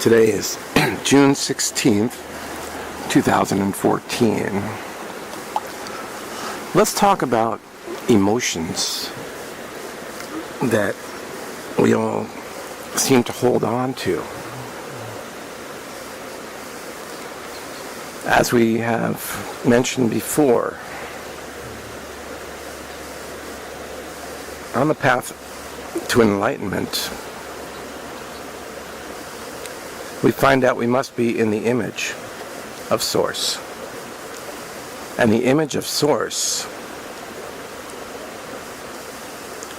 Today is June 16th, 2014. Let's talk about emotions that we all seem to hold on to. As we have mentioned before, on the path to enlightenment, we find out we must be in the image of Source. And the image of Source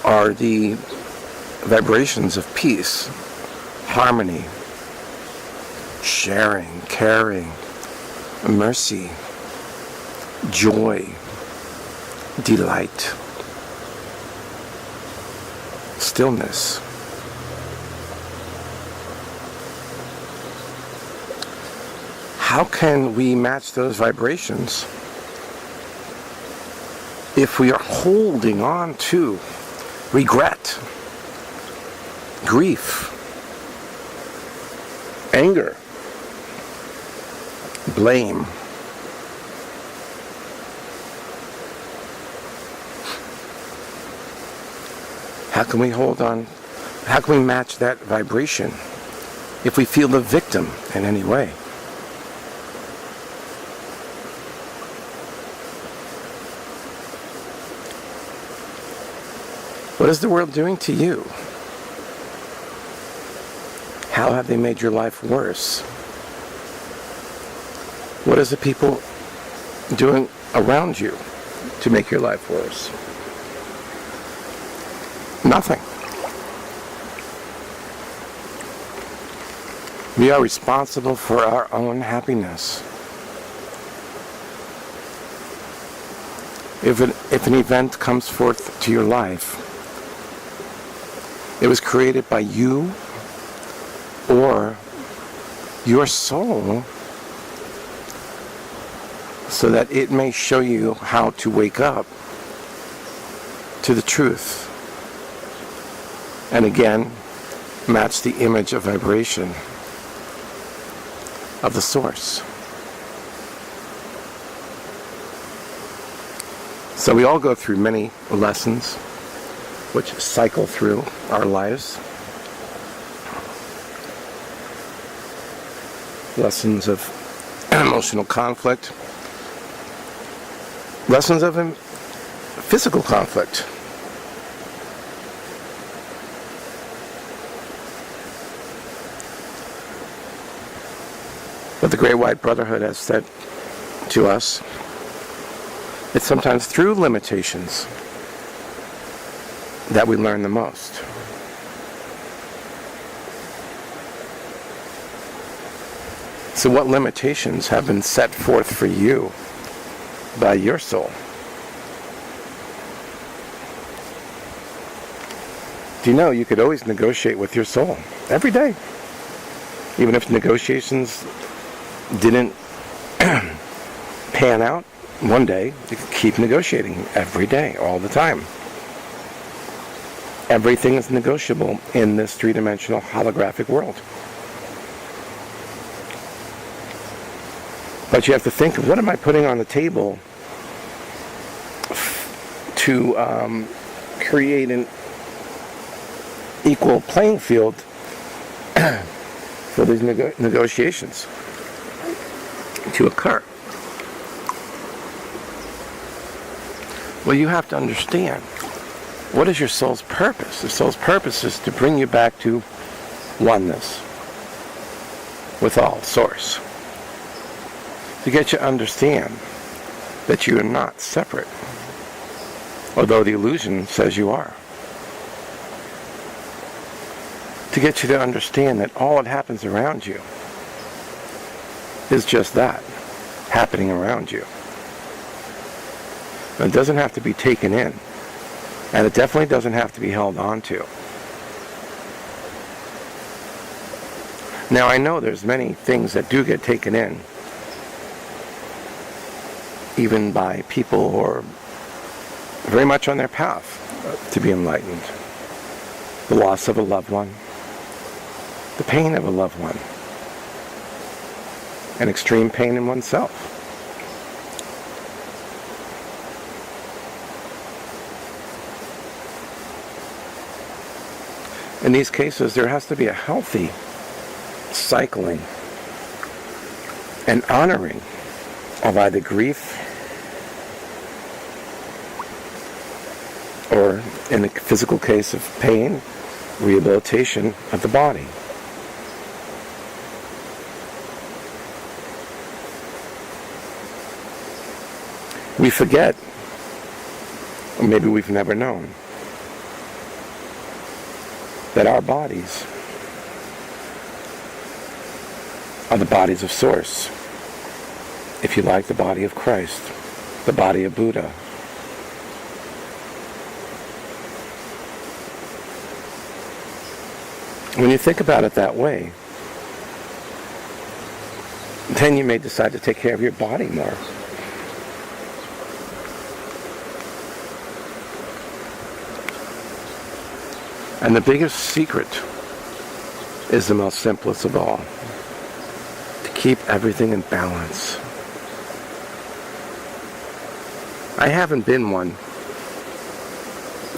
are the vibrations of peace, harmony, sharing, caring, mercy, joy, delight, stillness. How can we match those vibrations if we are holding on to regret, grief, anger, blame? How can we hold on? How can we match that vibration if we feel the victim in any way? What is the world doing to you? How have they made your life worse? What is the people doing around you to make your life worse? Nothing. We are responsible for our own happiness. If an event comes forth to your life, it was created by you or your soul so that it may show you how to wake up to the truth. And again, match the image of vibration of the Source. So we all go through many lessons which cycle through our lives. Lessons of emotional conflict. Lessons of physical conflict. But the Great White Brotherhood has said to us, it's sometimes through limitations that we learn the most. So what limitations have been set forth for you by your soul? Do you know you could always negotiate with your soul every day? Even if negotiations didn't pan out one day, you could keep negotiating every day, all the time. Everything is negotiable in this three-dimensional holographic world. But you have to think, what am I putting on the table to create an equal playing field for these negotiations to occur? Well, you have to understand, what is your soul's purpose? The soul's purpose is to bring you back to oneness with all, Source. To get you to understand that you are not separate, although the illusion says you are. To get you to understand that all that happens around you is just that, happening around you. And it doesn't have to be taken in. And it definitely doesn't have to be held on to. Now, I know there's many things that do get taken in, even by people who are very much on their path to be enlightened. The loss of a loved one, the pain of a loved one, and extreme pain in oneself. In these cases, there has to be a healthy cycling and honoring of either grief or, in the physical case of pain, rehabilitation of the body. We forget, or maybe we've never known, that our bodies are the bodies of Source. If you like, the body of Christ, the body of Buddha. When you think about it that way, then you may decide to take care of your body more. And the biggest secret is the most simplest of all. To keep everything in balance. I haven't been one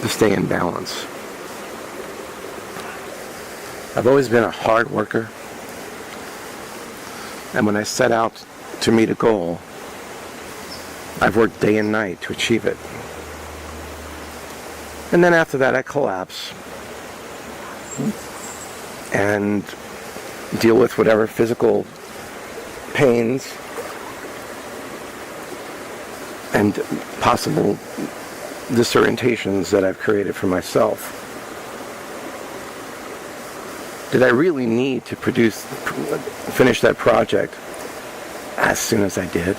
to stay in balance. I've always been a hard worker. And when I set out to meet a goal, I've worked day and night to achieve it. And then after that, I collapse and deal with whatever physical pains and possible disorientations that I've created for myself. Did I really need to finish that project as soon as I did?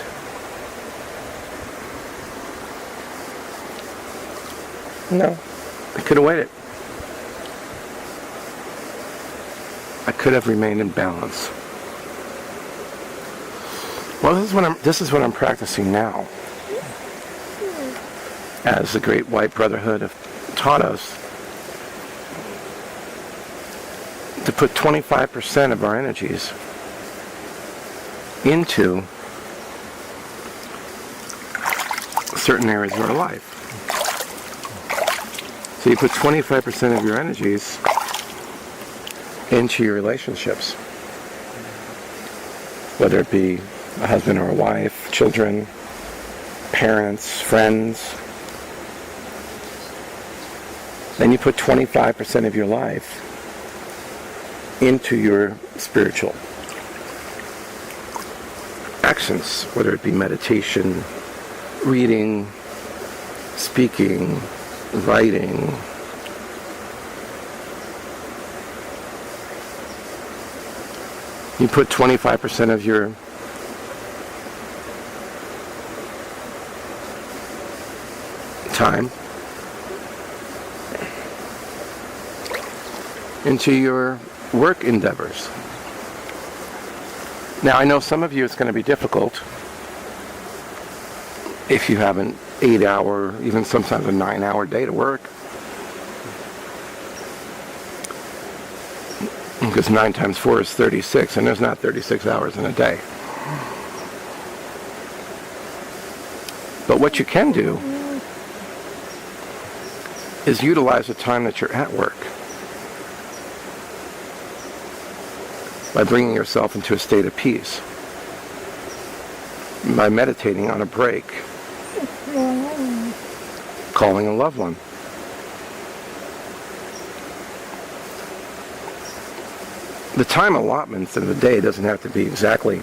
No, I could have waited. I could have remained in balance. Well, this is what I'm practicing now. As the Great White Brotherhood have taught us, to put 25% of our energies into certain areas of our life. So you put 25% of your energies into your relationships, whether it be a husband or a wife, children, parents, friends. Then you put 25% of your life into your spiritual actions, whether it be meditation, reading, speaking, writing. You put 25% of your time into your work endeavors. Now, I know some of you it's going to be difficult if you have an 8-hour, even sometimes a 9-hour day to work. Because 9 times 4 is 36, and there's not 36 hours in a day. But what you can do is utilize the time that you're at work by bringing yourself into a state of peace, by meditating on a break, calling a loved one. The time allotments in the day doesn't have to be exactly,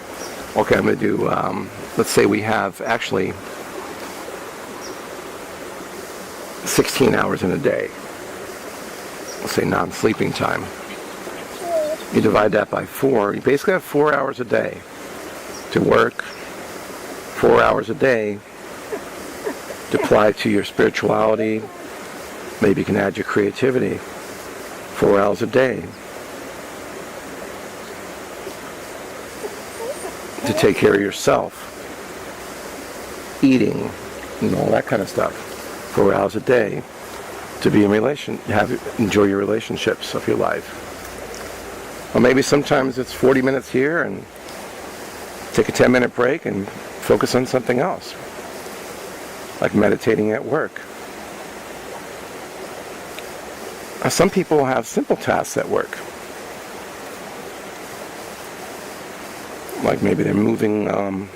okay, I'm going to do, let's say we have actually 16 hours in a day. Let's say non-sleeping time. You divide that by 4. You basically have 4 hours a day to work, 4 hours a day to apply to your spirituality. Maybe you can add your creativity. 4 hours a day to take care of yourself, eating, and all that kind of stuff. 4 hours a day to be in enjoy your relationships of your life. Or maybe sometimes it's 40 minutes here and Take a 10-minute break and focus on something else, like meditating at work. Some people have simple tasks at work. Like maybe they're moving a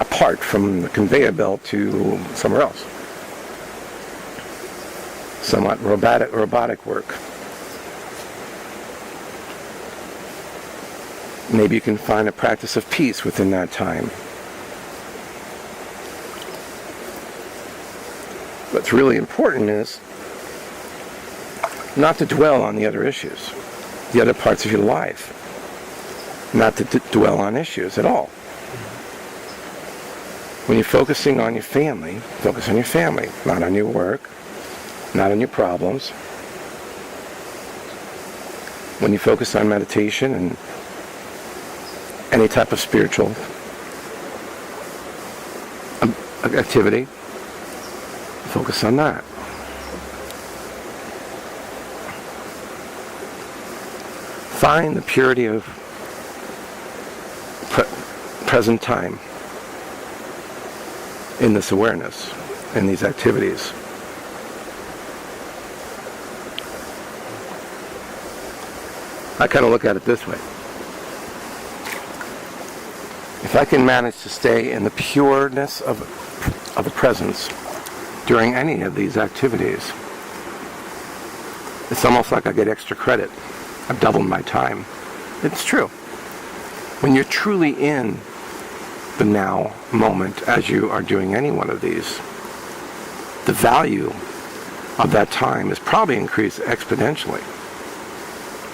part from the conveyor belt to somewhere else. Somewhat robotic work. Maybe you can find a practice of peace within that time. What's really important is not to dwell on the other issues, the other parts of your life. Not to dwell on issues at all. When you're focusing on your family, focus on your family, not on your work, not on your problems. When you focus on meditation and any type of spiritual activity, focus on that. Find the purity of present time in this awareness, in these activities. I kind of look at it this way. If I can manage to stay in the pureness of the presence during any of these activities, it's almost like I get extra credit. I've doubled my time. It's true. When you're truly in the now moment as you are doing any one of these, the value of that time is probably increased exponentially.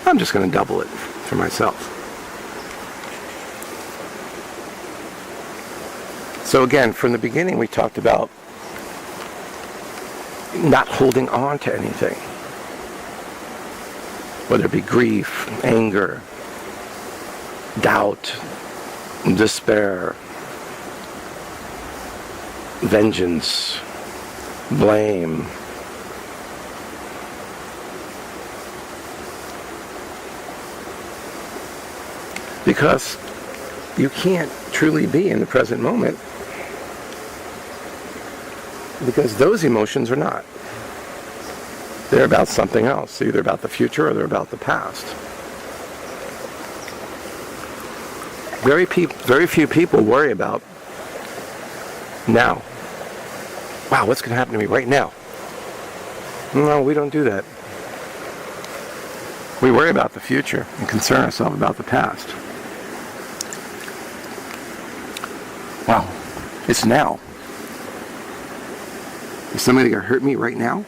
I'm just going to double it for myself. So again, from the beginning we talked about not holding on to anything. Whether it be grief, anger, doubt, despair, vengeance, blame. Because you can't truly be in the present moment, because those emotions are not. They're about something else, either about the future or they're about the past. Very few people worry about now. Wow, what's going to happen to me right now? No, we don't do that. We worry about the future and concern ourselves about the past. Wow, it's now. Is somebody going to hurt me right now?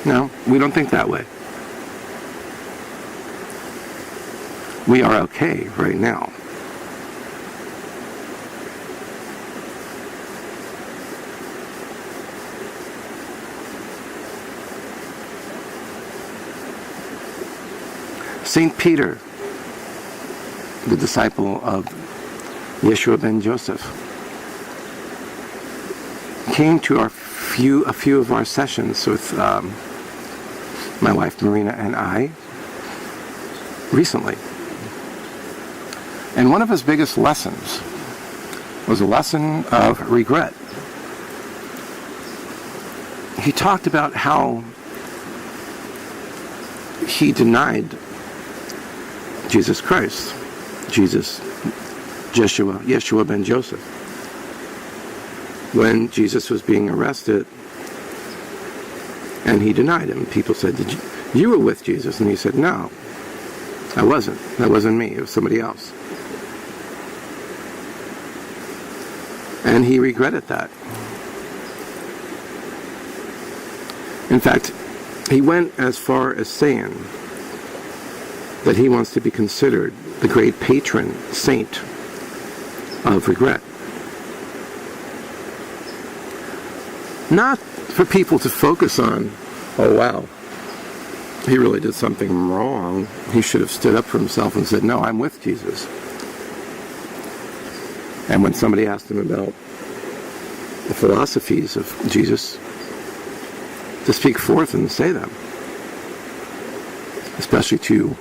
No, we don't think that way. We are okay right now. Saint Peter, the disciple of Yeshua ben Joseph, came to a few of our sessions with my wife Marina and I recently. And one of his biggest lessons was a lesson of regret. He talked about how he denied Jesus Christ, Yeshua ben Joseph. When Jesus was being arrested, and he denied him. People said, you were with Jesus? And he said, no, I wasn't. That wasn't me. It was somebody else. And he regretted that. In fact, he went as far as saying that he wants to be considered the great patron saint of regret. Not for people to focus on, oh wow, he really did something wrong. He should have stood up for himself and said, no, I'm with Jesus. And when somebody asked him about the philosophies of Jesus, to speak forth and say them. Especially to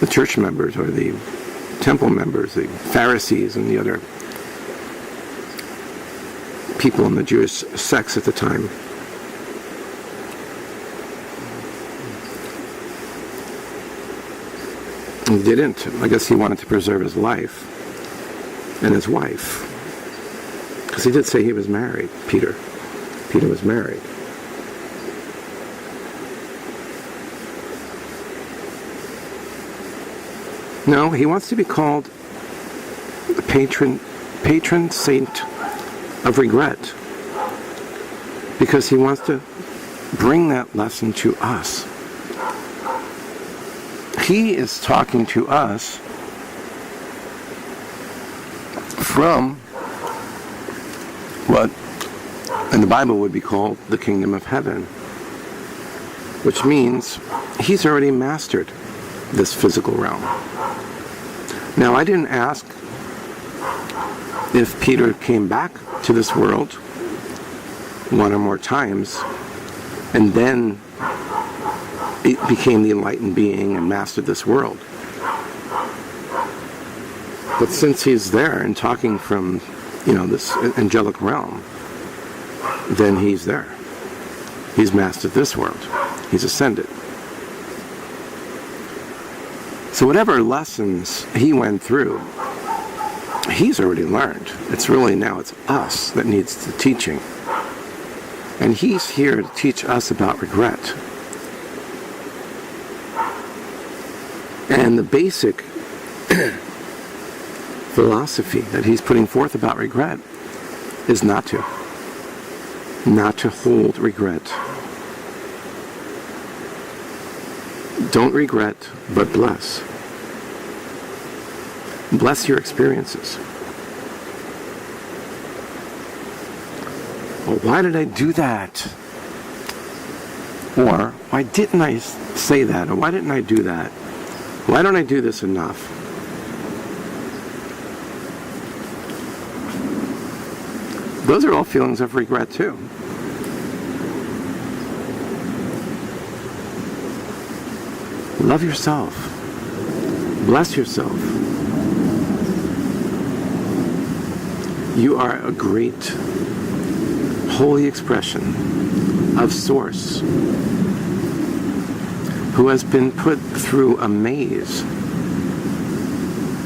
the church members or the temple members, the Pharisees and the other people in the Jewish sects at the time. He didn't. I guess he wanted to preserve his life and his wife. Because he did say he was married, Peter. Peter was married. No, he wants to be called the patron saint of regret. Because he wants to bring that lesson to us. He is talking to us from what in the Bible would be called the kingdom of heaven, which means he's already mastered this physical realm. Now, I didn't ask if Peter came back to this world one or more times and then it became the enlightened being and mastered this world. But since he's there and talking from, this angelic realm, then he's there. He's mastered this world. He's ascended. So whatever lessons he went through, he's already learned. It's us that needs the teaching. And he's here to teach us about regret. And the basic philosophy that he's putting forth about regret is not to hold regret. Don't regret, but bless. Bless your experiences. Well, why did I do that? Or, why didn't I say that? Or why didn't I do that? Why don't I do this enough? Those are all feelings of regret too. Love yourself. Bless yourself. You are a great, holy expression of Source who has been put through a maze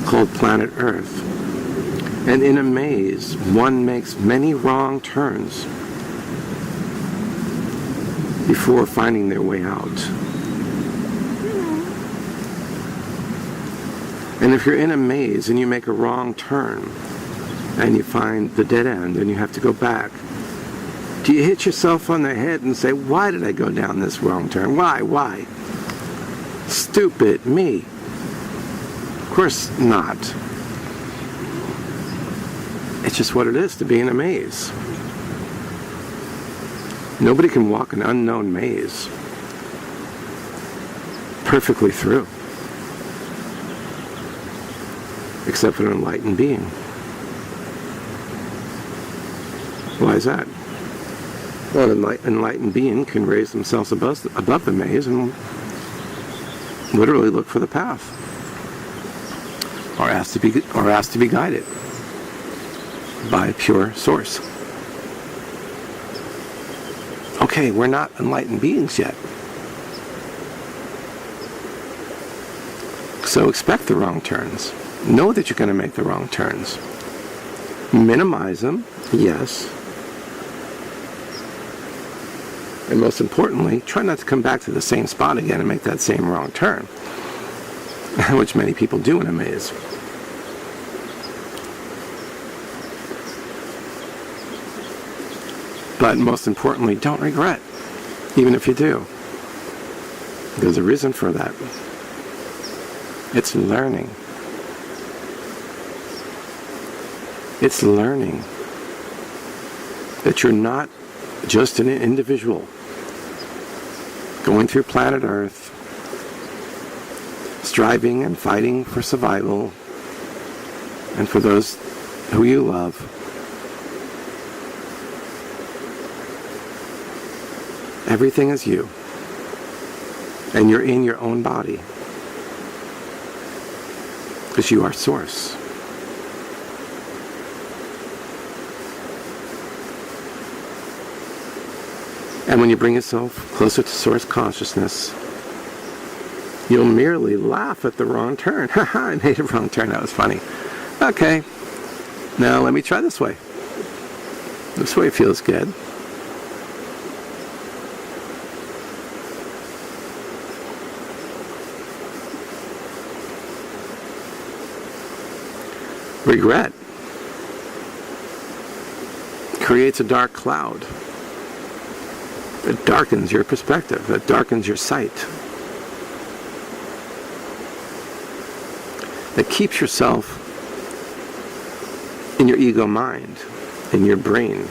called planet Earth. And in a maze, one makes many wrong turns before finding their way out. And if you're in a maze and you make a wrong turn and you find the dead end and you have to go back, do you hit yourself on the head and say, why did I go down this wrong turn? Why? Stupid me. Of course not. It's just what it is to be in a maze. Nobody can walk an unknown maze perfectly through, except for an enlightened being. Why is that? Well, an enlightened being can raise themselves above the maze and literally look for the path, or asked to be guided by a pure source. Okay, we're not enlightened beings yet. So expect the wrong turns. Know that you're going to make the wrong turns. Minimize them, yes. And most importantly, try not to come back to the same spot again and make that same wrong turn, which many people do in a maze. But most importantly, don't regret, even if you do. There's a reason for that. It's learning. It's learning that you're not just an individual going through planet Earth, striving and fighting for survival and for those who you love. Everything is you. And you're in your own body. because you are source. And when you bring yourself closer to source consciousness, you'll merely laugh at the wrong turn. Haha, I made a wrong turn. That was funny. Okay, now let me try this way. This way feels good. Regret creates a dark cloud. It darkens your perspective. It darkens your sight. It keeps yourself in your ego mind, in your brain.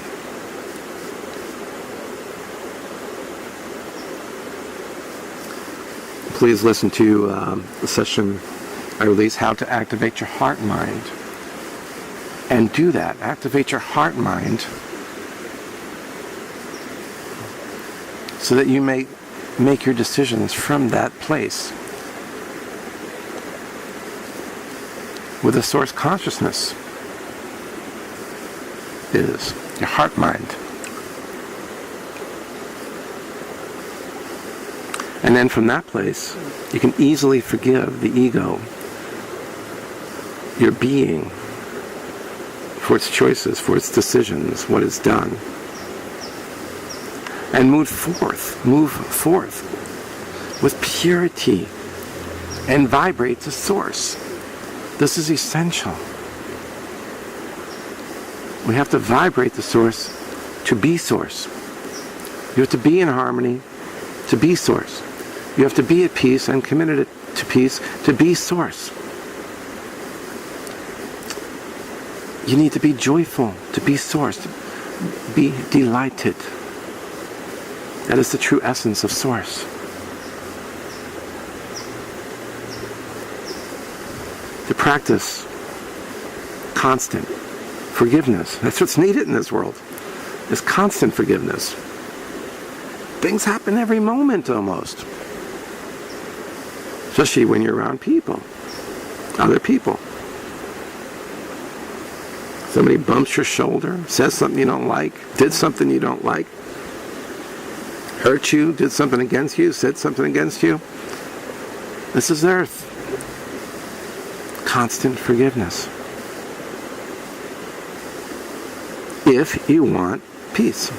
Please listen to the session I released, How to Activate Your Heart Mind. And do that. Activate your heart mind so that you may make your decisions from that place with a source consciousness is your heart mind. And then from that place, you can easily forgive the ego, your being, for its choices, for its decisions, what it's done. And move forth with purity and vibrate to source. This is essential. We have to vibrate the source to be source. You have to be in harmony to be source. You have to be at peace and committed to peace to be source. You need to be joyful to be source, to be delighted. That is the true essence of source. To practice constant forgiveness. That's what's needed in this world, is constant forgiveness. Things happen every moment almost. Especially when you're around people, other people. Somebody bumps your shoulder, says something you don't like, did something you don't like, hurt you, did something against you, said something against you. This is earth. Constant forgiveness. If you want peace.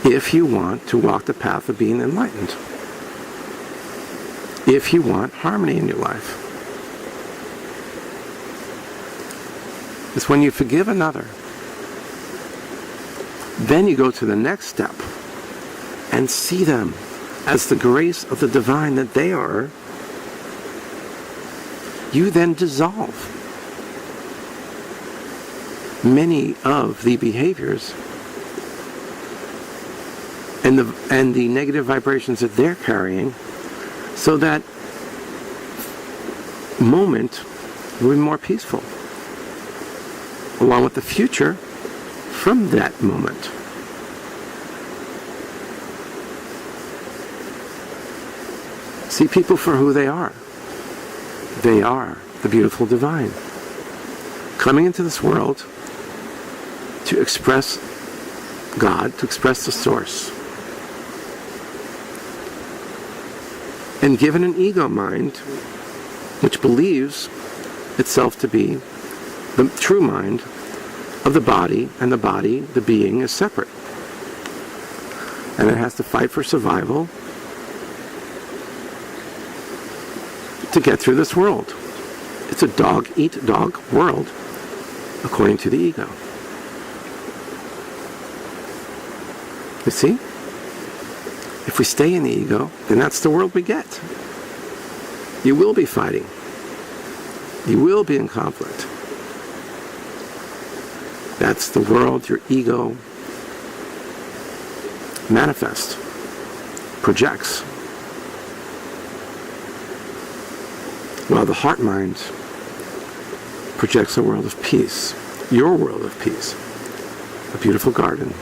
If you want to walk the path of being enlightened. If you want harmony in your life. It's when you forgive another, then you go to the next step and see them as the grace of the divine that they are. You then dissolve many of the behaviors and the negative vibrations that they're carrying, so that moment will be more peaceful, along with the future from that moment. See people for who they are. They are the beautiful divine, coming into this world to express God, to express the source. And given an ego mind, which believes itself to be the true mind of the body, and the body, the being, is separate. And it has to fight for survival to get through this world. It's a dog-eat-dog world, according to the ego. You see? If we stay in the ego, then that's the world we get. You will be fighting. You will be in conflict. That's the world your ego manifests, projects. While the heart mind projects a world of peace, your world of peace. A beautiful garden,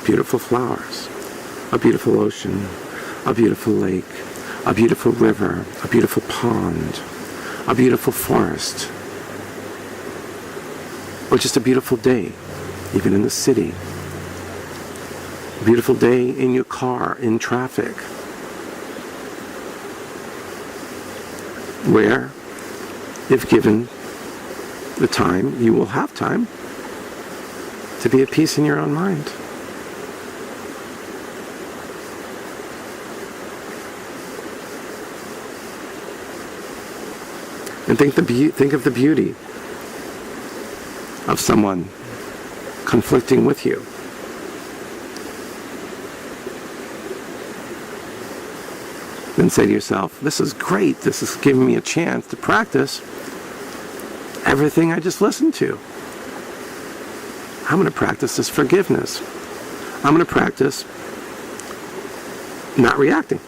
beautiful flowers, a beautiful ocean, a beautiful lake, a beautiful river, a beautiful pond, a beautiful forest, or just a beautiful day, even in the city. A beautiful day in your car, in traffic, where, if given the time, you will have time to be at peace in your own mind. And think of the beauty of someone conflicting with you. Then say to yourself, this is great. This is giving me a chance to practice everything I just listened to. I'm going to practice this forgiveness. I'm going to practice not reacting.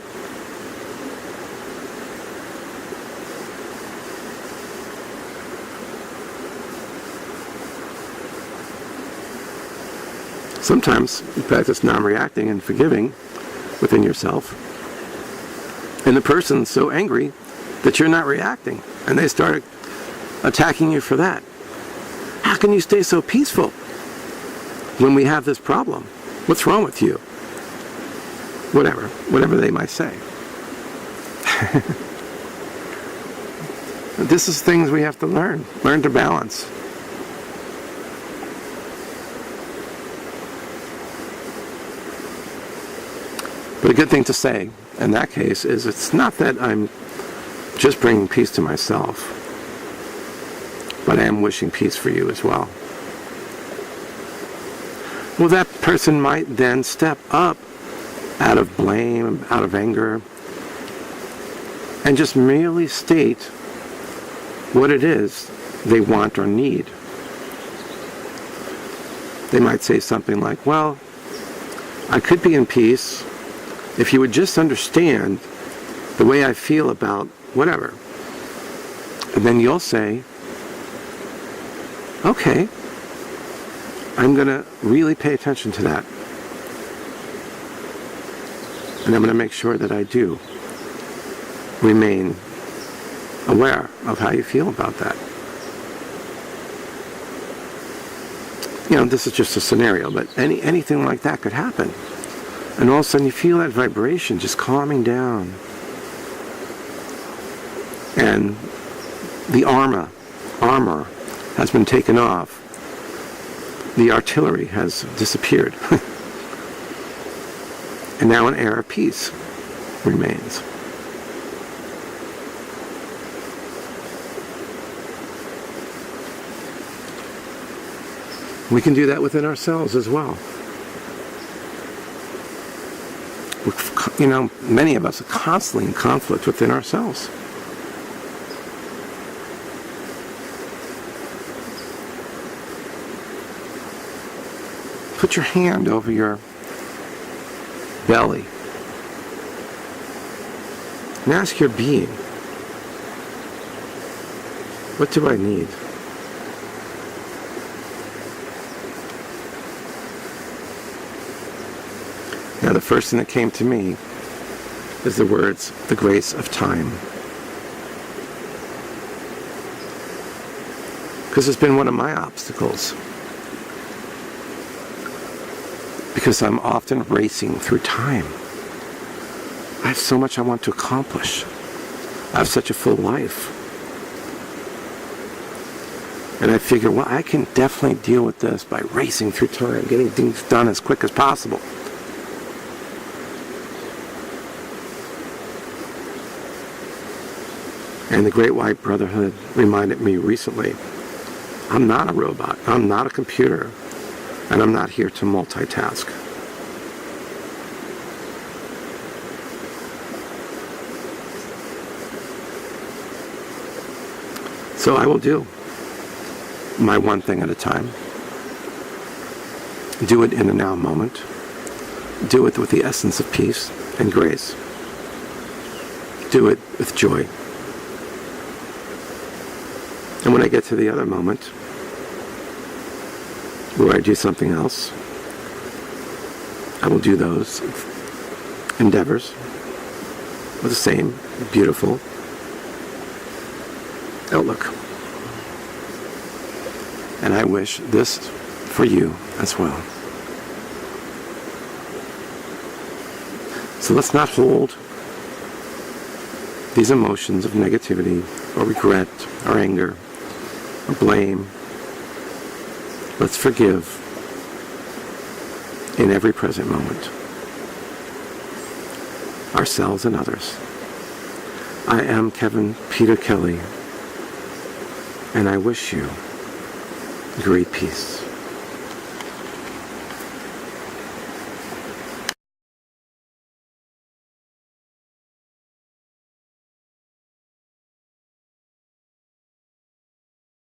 Sometimes you practice non-reacting and forgiving within yourself, and the person's so angry that you're not reacting, and they start attacking you for that. How can you stay so peaceful when we have this problem? What's wrong with you? Whatever they might say. This is things we have to learn to balance. But a good thing to say in that case is it's not that I'm just bringing peace to myself, but I am wishing peace for you as well. Well, that person might then step up out of blame, out of anger, and just merely state what it is they want or need. They might say something like, well, I could be in peace if you would just understand the way I feel about whatever. And then you'll say, okay, I'm going to really pay attention to that. And I'm going to make sure that I do remain aware of how you feel about that. You know, this is just a scenario, but anything like that could happen. And all of a sudden you feel that vibration just calming down. And the armor has been taken off. The artillery has disappeared. And now an air of peace remains. We can do that within ourselves as well. You know, many of us are constantly in conflict within ourselves. Put your hand over your belly and ask your being, what do I need? Now, the first thing that came to me is the words, the grace of time. Because it's been one of my obstacles. Because I'm often racing through time. I have so much I want to accomplish. I have such a full life. And I figure, well, I can definitely deal with this by racing through time, getting things done as quick as possible. And the Great White Brotherhood reminded me recently, I'm not a robot, I'm not a computer, and I'm not here to multitask. So I will do my one thing at a time. Do it in a now moment. Do it with the essence of peace and grace. Do it with joy. And when I get to the other moment, where I do something else, I will do those endeavors with the same beautiful outlook. And I wish this for you as well. So let's not hold these emotions of negativity or regret or anger or blame. Let's forgive in every present moment, ourselves and others. I am Kevin Peter Kelly, and I wish you great peace.